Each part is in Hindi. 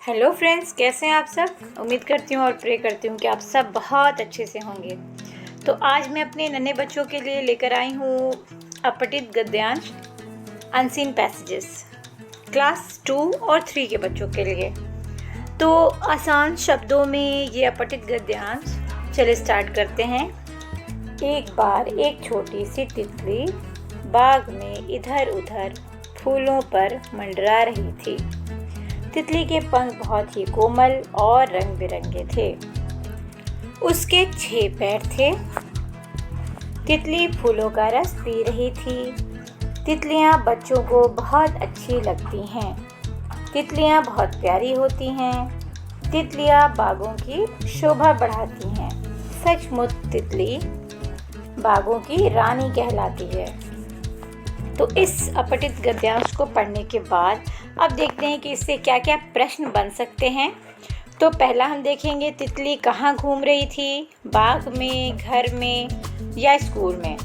हेलो फ्रेंड्स, कैसे हैं आप सब। उम्मीद करती हूँ और प्रे करती हूँ कि आप सब बहुत अच्छे से होंगे। तो आज मैं अपने नन्हे बच्चों के लिए लेकर आई हूँ अपठित गद्यांश अनसीन पैसेजेस क्लास 2 और 3 के बच्चों के लिए। तो आसान शब्दों में ये अपठित गद्यांश, चलिए स्टार्ट करते हैं। एक बार एक छोटी सी तितली बाग में इधर उधर फूलों पर मंडरा रही थी। तितली के पंख बहुत ही कोमल और रंग बिरंगे थे। उसके 6 पैर थे। तितली फूलों का रस पी रही थी। तितलियां बच्चों को बहुत अच्छी लगती हैं। तितलियां बहुत प्यारी होती हैं। तितलियां बागों की शोभा बढ़ाती हैं। सचमुच तितली बागों की रानी कहलाती है। तो इस अपठित गद्यांश को पढ़ने के बाद अब देखते हैं कि इससे क्या क्या प्रश्न बन सकते हैं। तो पहला हम देखेंगे, तितली कहाँ घूम रही थी, बाग में, घर में या स्कूल में।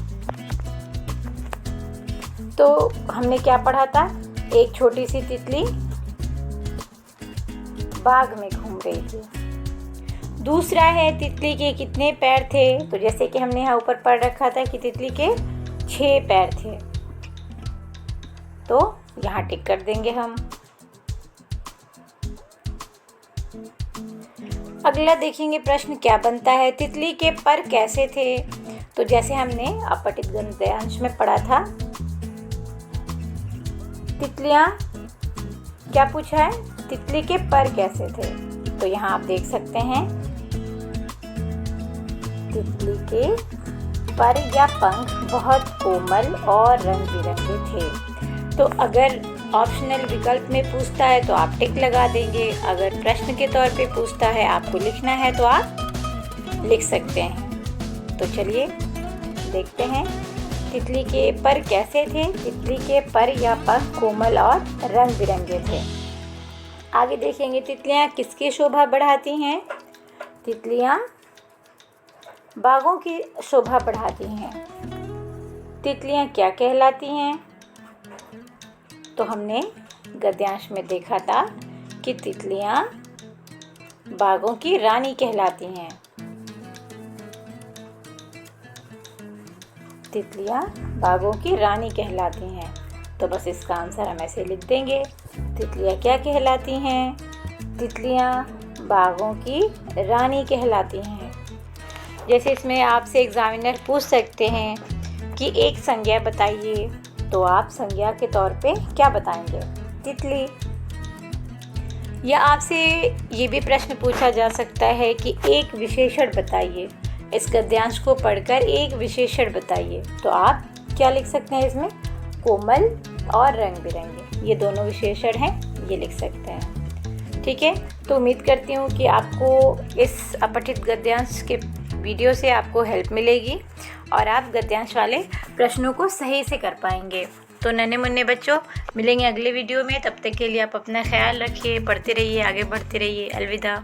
तो हमने क्या पढ़ा था, एक छोटी सी तितली बाग में घूम रही थी। दूसरा है तितली के कितने पैर थे। तो जैसे कि हमने यहाँ ऊपर पढ़ रखा था कि तितली के 6 पैर थे, तो यहाँ टिक कर देंगे हम। अगला देखेंगे प्रश्न क्या बनता है, तितली के पर कैसे थे। तो जैसे हमने अपठित गद्यांश में पढ़ा था, तितलियां क्या पूछा है, तितली के पर कैसे थे। तो यहाँ आप देख सकते हैं तितली के पर या पंख बहुत कोमल और रंग बिरंगे थे। तो अगर ऑप्शनल विकल्प में पूछता है तो आप टिक लगा देंगे। अगर प्रश्न के तौर पे पूछता है, आपको लिखना है, तो आप लिख सकते हैं। तो चलिए देखते हैं तितली के पर कैसे थे। तितली के पर या पंख कोमल और रंग बिरंगे थे। आगे देखेंगे, तितलियां किसकी शोभा बढ़ाती हैं। तितलियां बागों की शोभा बढ़ाती हैं। तितलियां क्या कहलाती हैं। तो हमने गद्यांश में देखा था कि तितलियां बागों की रानी कहलाती हैं। तितलियां बागों की रानी कहलाती हैं। तो बस इसका आंसर हम ऐसे लिख देंगे, तितलियां क्या कहलाती हैं। तितलियां बागों की रानी कहलाती हैं। जैसे इसमें आपसे एग्जामिनर पूछ सकते हैं कि एक संज्ञा बताइए, तो आप संज्ञा के तौर पे क्या बताएंगे, तितली। या आपसे ये भी प्रश्न पूछा जा सकता है कि एक विशेषण बताइए, इस गद्यांश को पढ़कर एक विशेषण बताइए। तो आप क्या लिख सकते हैं इसमें, कोमल और रंग बिरंगे, ये दोनों विशेषण हैं, ये लिख सकते हैं। ठीक है, तो उम्मीद करती हूँ कि आपको इस अपठित गद्यांश के वीडियो से आपको हेल्प मिलेगी और आप गद्यांश वाले प्रश्नों को सही से कर पाएंगे। तो नन्हे मुन्ने बच्चों, मिलेंगे अगले वीडियो में। तब तक के लिए आप अपना ख्याल रखिए, पढ़ते रहिए, आगे बढ़ते रहिए। अलविदा।